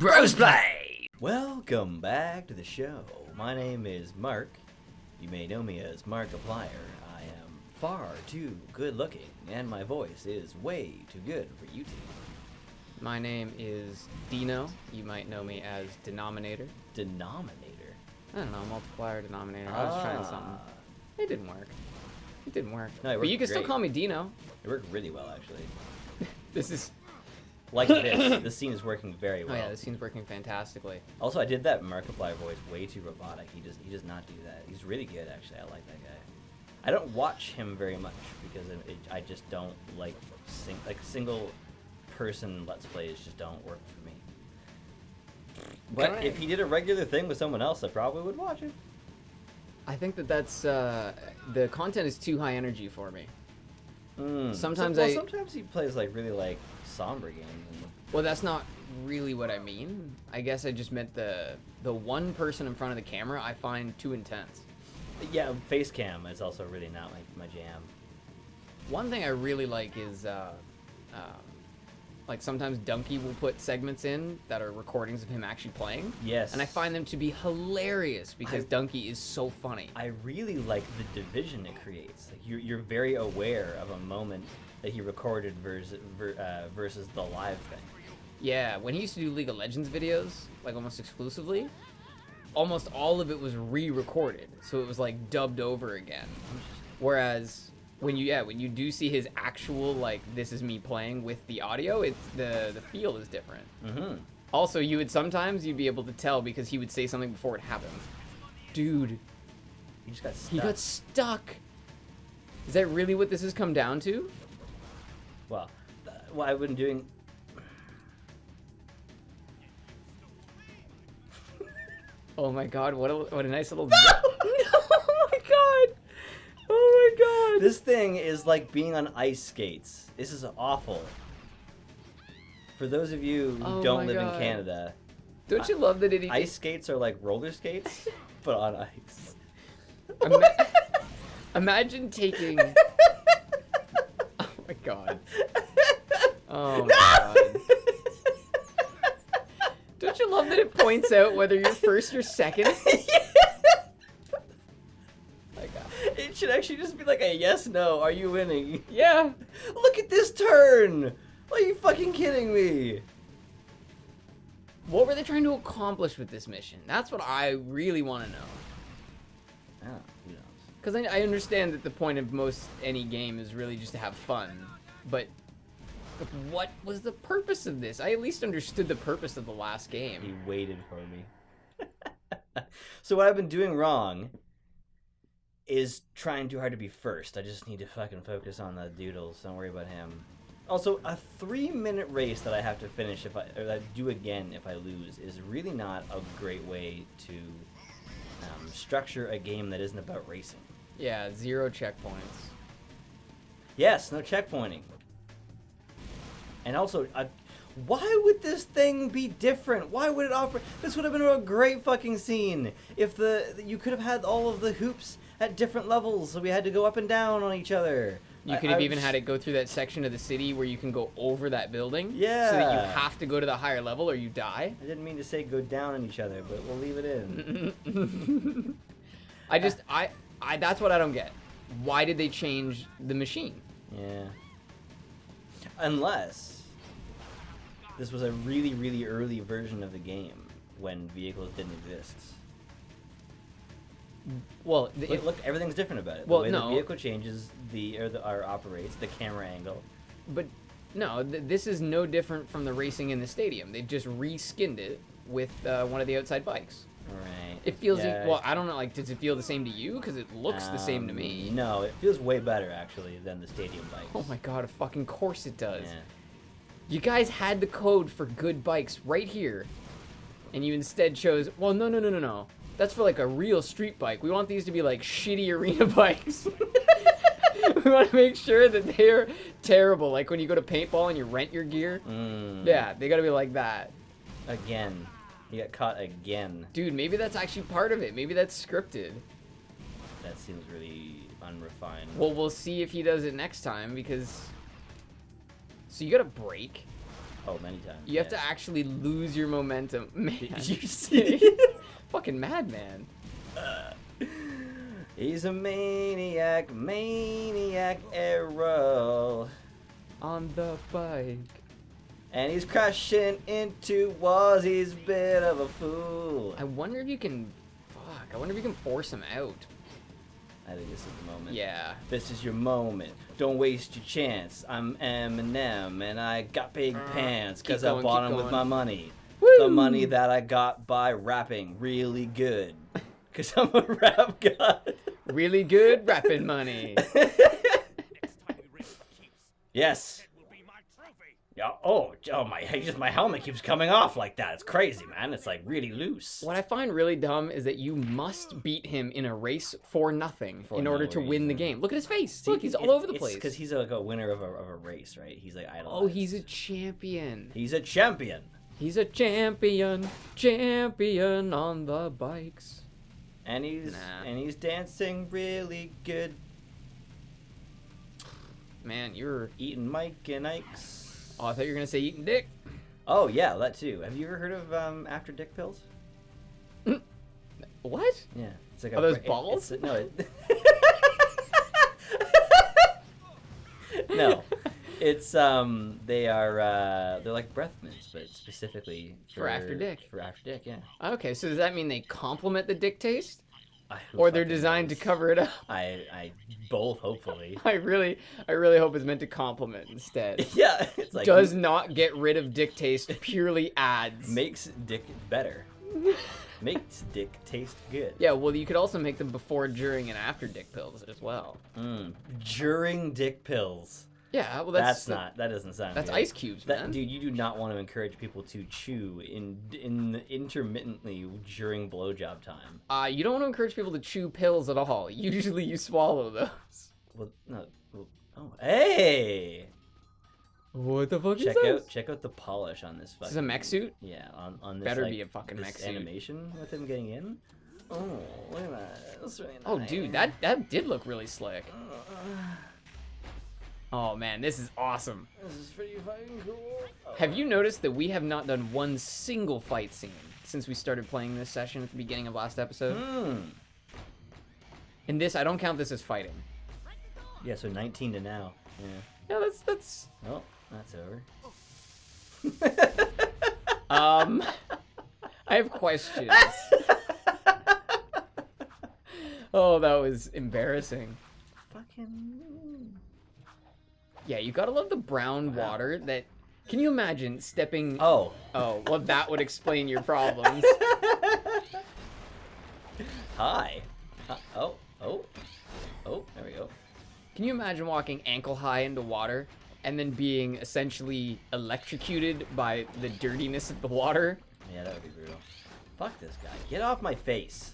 Brosplay! Welcome back to the show. My name is Mark. You may know me as Markiplier. I am far too good looking, and my voice is way too good for YouTube. My name is Dino. You might know me as Denominator. Denominator? I don't know, multiplier, denominator. I was trying something. It didn't work. It didn't work. No, it but you worked can still great. call me Dino. It worked really well, actually. This is... Like this. This scene is working very well. Oh yeah, this scene's working fantastically. Also, I did that Markiplier voice way too robotic. He does not do that. He's really good, actually. I like that guy. I don't watch him very much because I just don't like single person Let's Plays just don't work for me. But if he did a regular thing with someone else, I probably would watch it. I think that's the content is too high energy for me. Sometimes sometimes he plays like really like somber games. Well, that's not really what I mean. I guess I just meant the one person in front of the camera I find too intense. Yeah, face cam is also really not my jam. One thing I really like is like sometimes Donkey will put segments in that are recordings of him actually playing. Yes. And I find them to be hilarious because Donkey is so funny. I really like the division it creates. Like you're very aware of a moment that he recorded versus the live thing. Yeah, when he used to do League of Legends videos, like almost exclusively, almost all of it was re-recorded, so it was like dubbed over again. Whereas when you do see his actual like this is me playing with the audio, it's the feel is different. Also, you'd be able to tell because he would say something before it happened. Dude, He just got stuck. he got stuck. Is that really what this has come down to? Well, what I've been doing. Oh my god, what a nice little... Oh my god! Oh my god! This thing is like being on ice skates. This is awful. For those of you who don't live in Canada, Don't you love that it... ice skates are like roller skates, but on ice. Imagine taking... Oh my god. Oh my god. Don't you love that it points out whether you're first or second? My god. It should actually just be like a yes, no, are you winning? Yeah. Look at this turn! Are you fucking kidding me? What were they trying to accomplish with this mission? That's what I really want to know. Oh, who knows? Because I understand that the point of any game is really just to have fun, but what was the purpose of this? I at least understood the purpose of the last game. He waited for me. So what I've been doing wrong is trying too hard to be first. I just need to fucking focus on the doodles. Don't worry about him. Also, a 3-minute race that I have to finish or that I do again if I lose is really not a great way to structure a game that isn't about racing. Yeah, 0 checkpoints. Yes, no checkpointing. And also, why would this thing be different? Why would it operate? This would have been a great fucking scene if you could have had all of the hoops at different levels, so we had to go up and down on each other. You could have even had it go through that section of the city where you can go over that building. Yeah. So that you have to go to the higher level or you die. I didn't mean to say go down on each other, but we'll leave it in. That's what I don't get. Why did they change the machine? Yeah. Unless this was a really, really early version of the game when vehicles didn't exist. Well, Look, everything's different about it. Well, the way no. the vehicle changes, or operates, the camera angle. But no, this is no different from the racing in the stadium. They've just reskinned it with one of the outside bikes. Right. It feels Yeah. well. I don't know. Like, does it feel the same to you? Because it looks the same to me. No, it feels way better actually than the stadium bikes. Oh my god! Of fucking course it does. Yeah. You guys had the code for good bikes right here, and you instead chose. Well, no. That's for like a real street bike. We want these to be like shitty arena bikes. We want to make sure that they're terrible. Like when you go to paintball and you rent your gear. Yeah, they gotta be like that. Again. He got caught again. Dude, maybe that's actually part of it. Maybe that's scripted. That seems really unrefined. Well, we'll see if he does it next time because... So you gotta brake. Oh, many times. You have to actually lose your momentum. Man, Did you see? fucking madman. He's a maniac arrow. On the bike. And he's crashing into walls. He's a bit of a fool. I wonder if you can... Fuck, I wonder if you can force him out. I think this is the moment. Yeah. This is your moment. Don't waste your chance. I'm Eminem, and I got big pants because I bought them with my money. Woo! The money that I got by rapping really good. Because I'm a rap god. Really good rapping money. Yes. Yeah. Oh, my helmet keeps coming off like that. It's crazy, man. It's like really loose. What I find really dumb is that you must beat him in a race for nothing in order to win the game. Look at his face. See, Look, he's all over the place. Because he's like a winner of a race, right? He's like idolized. Oh, he's a champion. He's a champion. He's a champion on the bikes. And he's dancing really good. Man, you're... Eating Mike and Ike's. Oh, I thought you were gonna say eating dick. Oh yeah, that too. Have you ever heard of after dick pills? What? Yeah, it's like Are those balls? No. No, it's they're like breath mints, but specifically For after dick. For after dick, yeah. Okay, so does that mean they complement the dick taste? Who Or they're fucking designed knows? to cover it up? I both, hopefully. I really hope it's meant to complement instead. Yeah, it's like Does not get rid of dick taste, purely adds. makes dick better. Makes dick taste good. Yeah, well, you could also make them before, during, and after dick pills as well. During dick pills. Yeah, well, That doesn't sound that's good. ice cubes, man. Dude, you do not want to encourage people to chew intermittently during blowjob time. You don't want to encourage people to chew pills at all. Usually you swallow those. Well, no. Well, oh, hey! What the fuck is this? Check out the polish on this fucking... Is this a mech suit? Yeah, on this, Better like, be a fucking this mech suit. animation with him getting in. Oh, look at that. That's really nice. Oh, dude, that did look really slick. Oh, man, this is awesome. This is pretty fucking cool. Oh. Have you noticed that we have not done one single fight scene since we started playing this session at the beginning of last episode? And this, I don't count this as fighting. Yeah, so 19 to now. Yeah. Yeah, that's... Oh, that's over. I have questions. Oh, that was embarrassing. Fucking... Yeah, you gotta love the brown water that... Can you imagine stepping... Oh. Oh, well, that would explain your problems. Hi. Oh, there we go. Can you imagine walking ankle high into water and then being essentially electrocuted by the dirtiness of the water? Yeah, that would be brutal. Fuck this guy. Get off my face.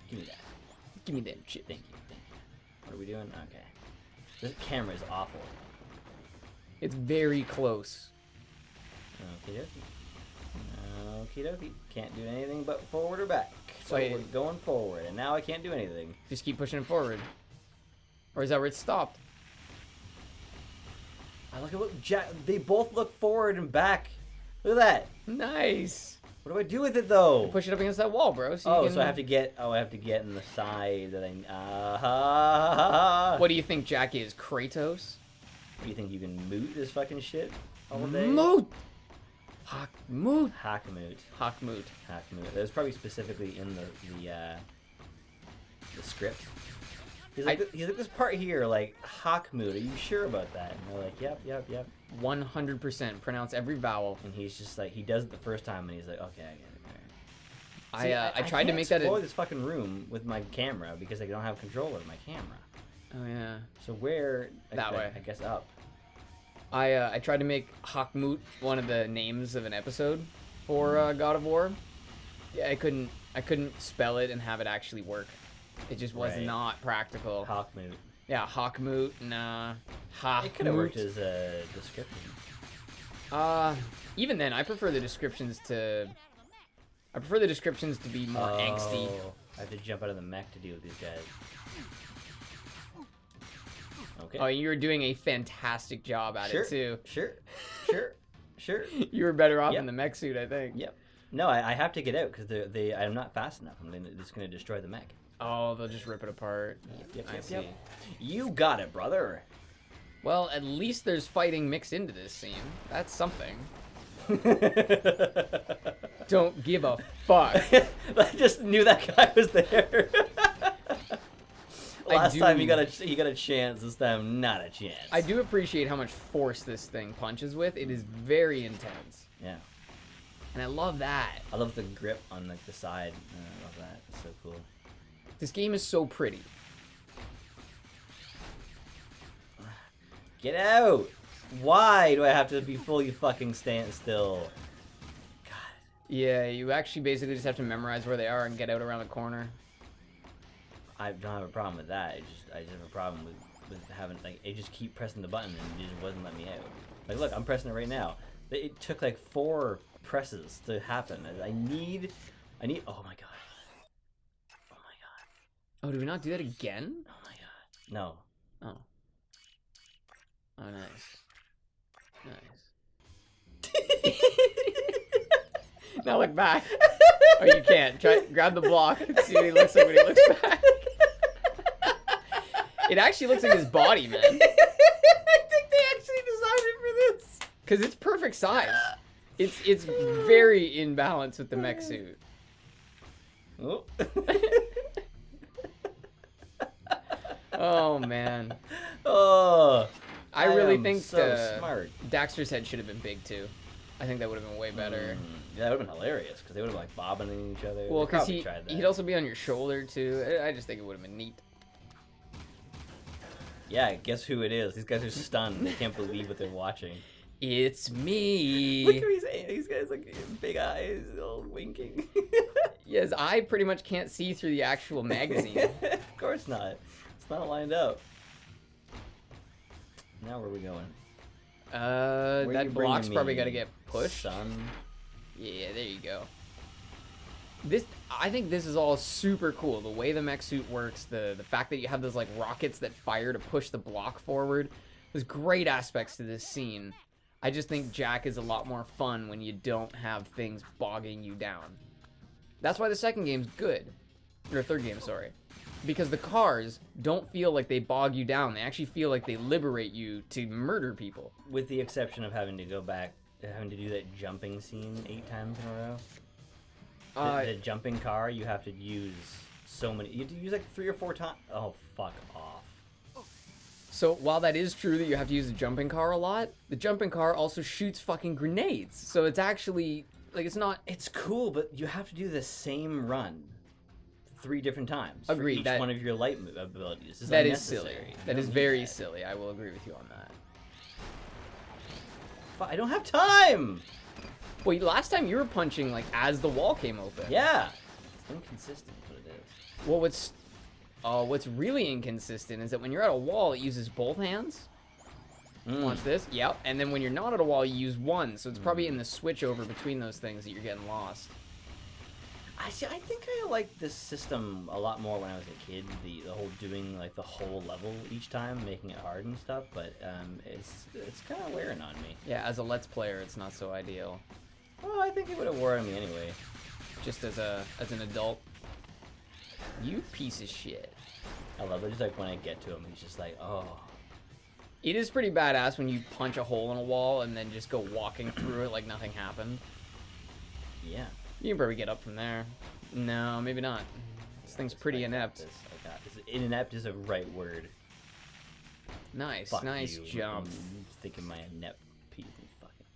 Give me that. Give me them shit. Thank you. What are we doing? Okay. This camera is awful. It's very close. Okie dokie. Okie dokie. Can't do anything but forward or back. So Wait. we're going forward, and now I can't do anything. Just keep pushing it forward. Or is that where it stopped? I look at they both look forward and back. Look at that. Nice. What do I do with it though? Push it up against that wall, bro. So Oh, you can... so I have to get. Oh, I have to get in the side that I. What do you think Jack is? Kratos? Do you think you can moot this fucking shit all day? Moot! Hakmoot. Hackmoot. Hakmoot. Hackmoot. That was probably specifically in the script. He's like, this part here, like, Hakmoot, are you sure about that? And they're like, yep. 100%. Pronounce every vowel. And he's just like, he does it the first time, and he's like, okay, I get it. I tried to make that... I explore this fucking room with my camera because I don't have control over my camera. Oh, yeah. So where... That way. I guess up. I tried to make Hakmoot one of the names of an episode for God of War. Yeah, I couldn't spell it and have it actually work. It just was not practical. Hakmoot. Yeah, Hakmoot, nah. Hakmoot. It could have worked as a description. Even then, I prefer the descriptions to... be more angsty. I have to jump out of the mech to deal with these guys. Okay. Oh, you were doing a fantastic job at it too. Sure. You were better off Yep. in the mech suit, I think. Yep. No, I have to get out because I'm not fast enough. I'm just going to destroy the mech. Oh, they'll just rip it apart. I see. You got it, brother. Well, at least there's fighting mixed into this scene. That's something. Don't give a fuck. I just knew that guy was there. Last time he got a chance. This time, not a chance. I do appreciate how much force this thing punches with. It is very intense. Yeah. And I love that. I love the grip on like the side. I love that. It's so cool. This game is so pretty. Get out! Why do I have to be fully fucking stand still? God. Yeah, you actually basically just have to memorize where they are and get out around the corner. I don't have a problem with that. I just have a problem with having like it just keep pressing the button and it just wasn't letting me out. Like look, I'm pressing it right now. It took like 4 presses to happen. I need. Oh my god. Oh my god. Oh, did we not do that again? Oh my god. No. Oh. Oh, nice. Nice. Now look back. Oh, you can't. Grab the block and see what he looks like when he looks back. It actually looks like his body, man. I think they actually designed it for this. Because it's perfect size. It's very in balance with the mech suit. Oh. Oh, man. Oh. I really am think so smart. Daxter's head should have been big, too. I think that would have been way better. Yeah, that would have been hilarious, because they would have, like, bobbing in each other. Well, because tried that. he'd also be on your shoulder, too. I just think it would have been neat. Yeah, guess who it is? These guys are stunned. They can't believe what they're watching. It's me. Look at these. These guys, like, big eyes, all winking. Yes, I pretty much can't see through the actual magazine. Of course not. It's not lined up. Now where are we going? That block's probably got to get pushed. Son. Yeah, there you go. I think this is all super cool. The way the mech suit works, the fact that you have those like rockets that fire to push the block forward. There's great aspects to this scene. I just think Jack is a lot more fun when you don't have things bogging you down. That's why the second game's good. Or third game, sorry. Because the cars don't feel like they bog you down. They actually feel like they liberate you to murder people. With the exception of having to go back, having to do that jumping scene 8 times in a row. The jumping car, you have to use so many. You have to use like 3 or 4 times. Oh, fuck off. So while that is true that you have to use the jumping car a lot, the jumping car also shoots fucking grenades. So it's actually, like, it's not... It's cool, but you have to do the same run 3 different times. Agreed. For each one of your light abilities. That is silly. That is very silly. I will agree with you on that. I don't have time! Well, last time you were punching, like, as the wall came open. Yeah. It's inconsistent, but it is. Well, what's really inconsistent is that when you're at a wall, it uses both hands. Watch this. Yep. And then when you're not at a wall, you use one. So it's probably in the switch over between those things that you're getting lost. I think I liked this system a lot more when I was a kid. The whole doing like the whole level each time, making it hard and stuff. But it's kind of wearing on me. Yeah, as a Let's Player, it's not so ideal. Well, I think it would have worn on me anyway. Just as an adult. You piece of shit. I love it. Just like when I get to him, he's just like, oh. It is pretty badass when you punch a hole in a wall and then just go walking through it like nothing happened. Yeah. You can probably get up from there. No, maybe not. This thing's pretty inept. I got this. Inept is a right word. Nice, Fuck nice you. jump. I'm thinking my inept piece of fucking.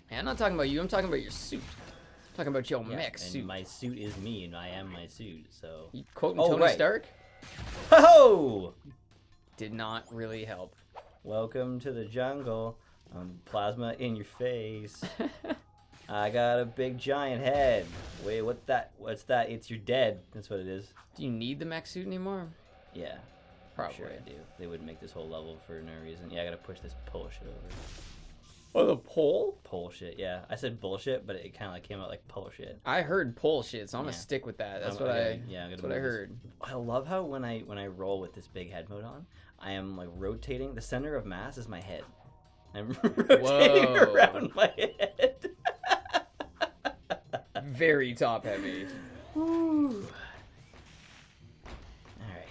Hey, I'm not talking about you. I'm talking about your suit. I'm talking about your mech and suit. my suit is me, and I am my suit. So. You quoting Tony Stark? Ho! Did not really help. Welcome to the jungle. Plasma in your face. I got a big giant head. Wait, what's that? It's your dead. That's what it is. Do you need the mech suit anymore? Yeah. Probably. Sure I do. They wouldn't make this whole level for no reason. Yeah, I gotta push this bullshit over. Oh, the pole? Bullshit, yeah. I said bullshit, but it kind of like came out like bullshit. I heard pole shit, so I'm gonna stick with that. That's what I heard. I love how when I roll with this big head mode on, I am like rotating. The center of mass is my head. I'm rotating around my head. Very top heavy. All right.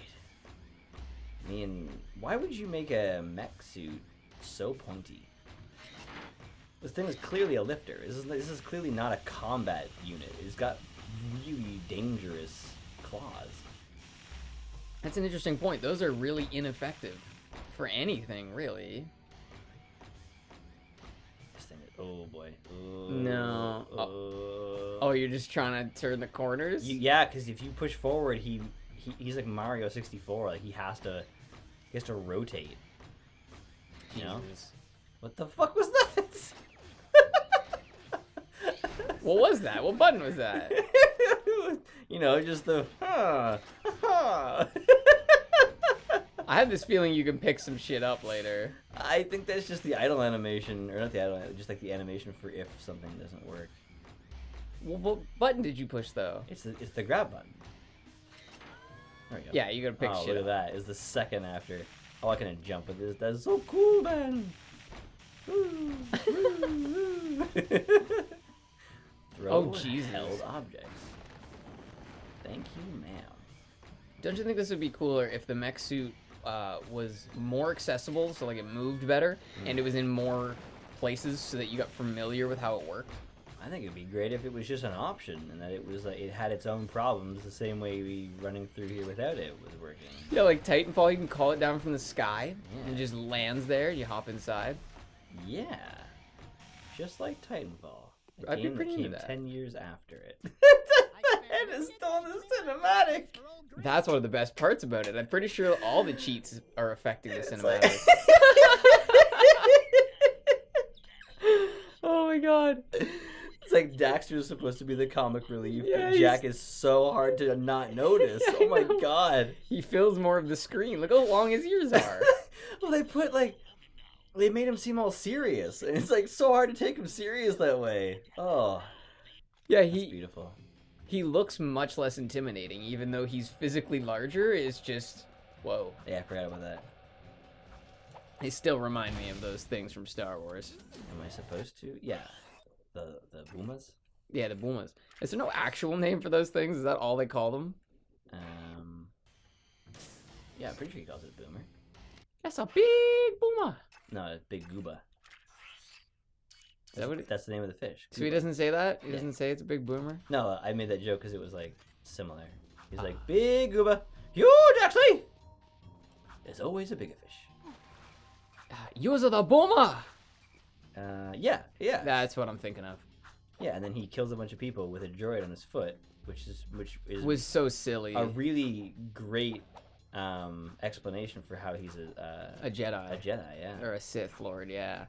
Why would you make a mech suit so pointy? This thing is clearly a lifter. This is clearly not a combat unit. It's got really dangerous claws. That's an interesting point. Those are really ineffective for anything, really. This thing is, oh boy. No. Oh, you're just trying to turn the corners? Yeah, because if you push forward, he's like Mario 64. Like he has to rotate. You know? What the fuck was that? What was that? What button was that? You know, just the I have this feeling you can pick some shit up later. I think that's just the idle animation, or not the idle, just like the animation for if something doesn't work. Well, what button did you push though? It's the grab button. There we go. Yeah, you gotta pick shit look up. at that. It's the second after. Oh, I can jump with this. That's so cool, man. Woo, woo, woo. Throw Jesus. held objects. Thank you, ma'am. Don't you think this would be cooler if the mech suit was more accessible, so like it moved better, and it was in more places so that you got familiar with how it worked? I think it'd be great if it was just an option, and that it was like it had its own problems, the same way we running through here without it was working. Yeah, like Titanfall, you can call it down from the sky, and Yeah. it just lands there, you hop inside. Yeah, just like Titanfall. A I'd be game pretty that into came that. 10 years after it. The head is still in the cinematic. That's one of the best parts about it. I'm pretty sure all the cheats are affecting the cinematic. Like... Oh my god. It's like Daxter is supposed to be the comic relief, Yeah, but Jack is so hard to not notice. Yeah, Oh my I know. god. He fills more of the screen. Look how long his ears are. Well, they made him seem all serious, and it's like so hard to take him serious that way. Oh, Yeah, that's beautiful. he looks much less intimidating, even though he's physically larger. It's just, whoa. Yeah, I forgot about that. They still remind me of those things from Star Wars. Am I supposed to? Yeah. The Boomas? Yeah, the Boomas. Is there no actual name for those things? Is that all they call them? Yeah, I'm pretty sure he calls it Boomer. That's a big Booma. No, it's Big Gooba. Is that what it... That's the name of the fish. So he Gooba. doesn't say that? He Yeah. doesn't say it's a big boomer? No, I made that joke because it was like similar. He's like, Big Gooba. Huge, actually! There's always a bigger fish. Use the Booma! Yeah. That's what I'm thinking of. Yeah, and then he kills a bunch of people with a droid on his foot, which is Was so silly. a really great explanation for how he's A Jedi. A Jedi, yeah. Or a Sith Lord, yeah.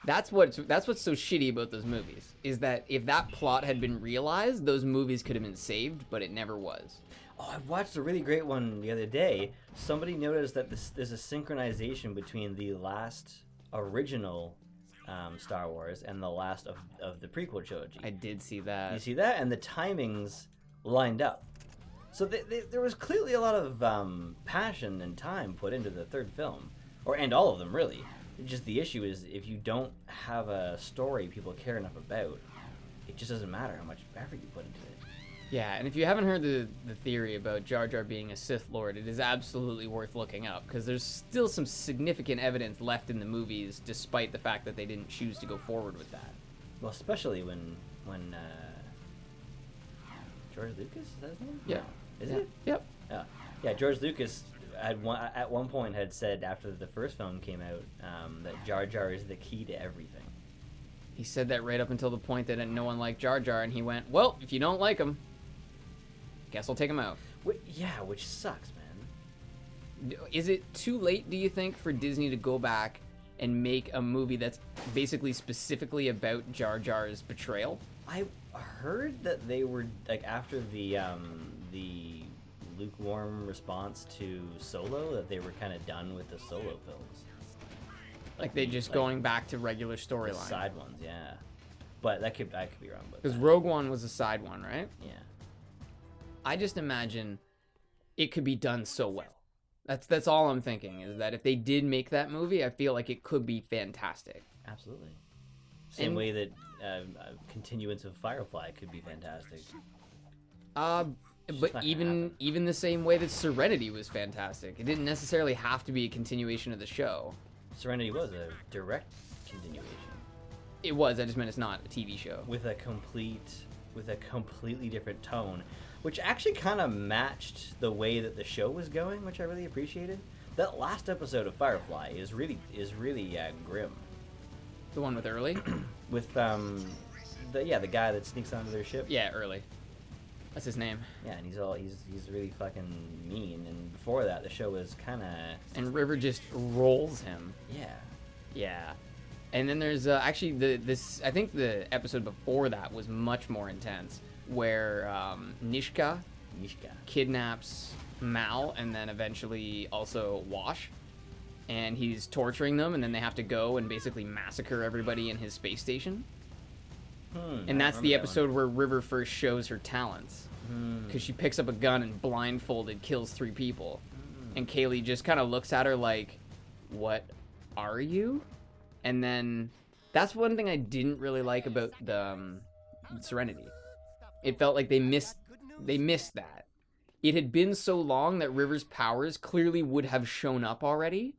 That's what's so shitty about those movies, is that if that plot had been realized, those movies could have been saved, but it never was. Oh, I watched a really great one the other day. Somebody noticed that there's a synchronization between the last original Star Wars and the last of the prequel trilogy. I did see that. You see that? And the timings lined up. So there was clearly a lot of passion and time put into the third film. And all of them, really. Just the issue is if you don't have a story people care enough about, it just doesn't matter how much effort you put into it. Yeah, and if you haven't heard the theory about Jar Jar being a Sith Lord, it is absolutely worth looking up, because there's still some significant evidence left in the movies, despite the fact that they didn't choose to go forward with that. Well, especially when George Lucas, is that his name? Yeah. No. Is Yeah. it? Yep. Yeah, George Lucas at one point had said after the first film came out that Jar Jar is the key to everything. He said that right up until the point that no one liked Jar Jar, and he went, well, if you don't like him, guess I'll take him out. Yeah, which sucks, man. Is it too late, do you think, for Disney to go back and make a movie that's basically specifically about Jar Jar's betrayal? I heard that they were like after the lukewarm response to Solo, that they were kind of done with the Solo films. Like they just going back to regular The storyline. side ones, yeah. But I could be wrong about Because that. Rogue One was a side one, right? Yeah. I just imagine it could be done so well. That's all I'm thinking, is that if they did make that movie, I feel like it could be fantastic. Absolutely. Same way that a continuance of Firefly could be fantastic. But even the same way that Serenity was fantastic. It didn't necessarily have to be a continuation of the show. Serenity was a direct continuation. It was. I just meant it's not a TV show. With a completely different tone, which actually kind of matched the way that the show was going, which I really appreciated. That last episode of Firefly is really grim. The one with Early? With the guy that sneaks onto their ship. Yeah, Early. That's his name. Yeah, and he's really fucking mean. And before that, the show was kind of. And River just rolls him. Yeah. Yeah. And then there's actually I think the episode before that was much more intense, where Nishka kidnaps Mal and then eventually also Wash, and he's torturing them, and then they have to go and basically massacre everybody in his space station. And that's the episode where River first shows her talents, because she picks up a gun and blindfolded kills 3 people, and Kaylee just kind of looks at her like, "What are you?" And then that's one thing I didn't really like about the Serenity. It felt like they missed that. It had been so long that River's powers clearly would have shown up already,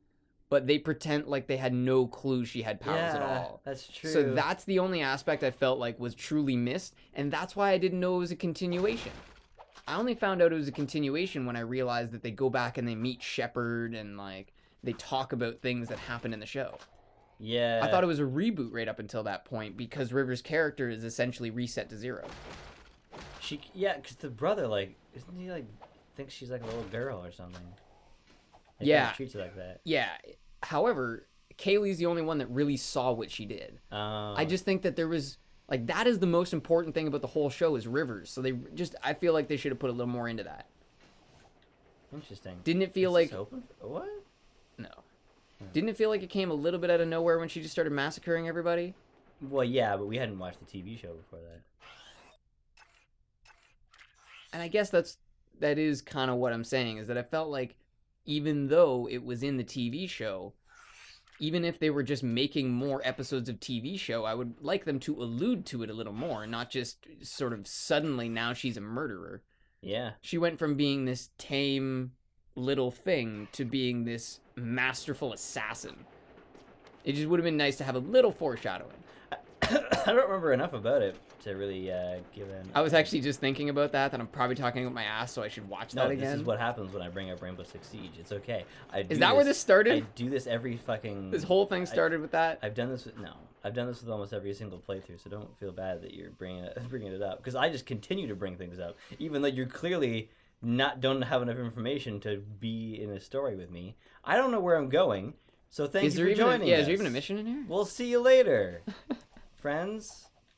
but they pretend like they had no clue she had powers at all. That's true. So that's the only aspect I felt like was truly missed, and that's why I didn't know it was a continuation. I only found out it was a continuation when I realized that they go back and they meet Shepard and like they talk about things that happened in the show. Yeah. I thought it was a reboot right up until that point because River's character is essentially reset to 0. Because the brother, like, isn't he, like, thinks she's, like, a little girl or something? He Yeah. treats her like that. Yeah. However, Kaylee's the only one that really saw what she did. I just think that there was, like, that is the most important thing about the whole show is Rivers. So I feel like they should have put a little more into that. Interesting. Didn't it feel like... What? No. Didn't it feel like it came a little bit out of nowhere when she just started massacring everybody? Well, yeah, but we hadn't watched the TV show before that. And I guess that is kind of what I'm saying, is that I felt like even though it was in the TV show, even if they were just making more episodes of TV show, I would like them to allude to it a little more, not just sort of suddenly now she's a murderer. Yeah. She went from being this tame little thing to being this masterful assassin. It just would have been nice to have a little foreshadowing. I don't remember enough about it to really give an... I was actually just thinking about that I'm probably talking about my ass, so I should watch that again. This is what happens when I bring up Rainbow Six Siege. It's okay. Is that where this started? I do this every fucking... This whole thing started with that? I've done this with... No. I've done this with almost every single playthrough, so don't feel bad that you're bringing it up. Because I just continue to bring things up, even though you're clearly don't have enough information to be in a story with me. I don't know where I'm going, so thank you for joining us. Is there even a mission in here? We'll see you later, friends.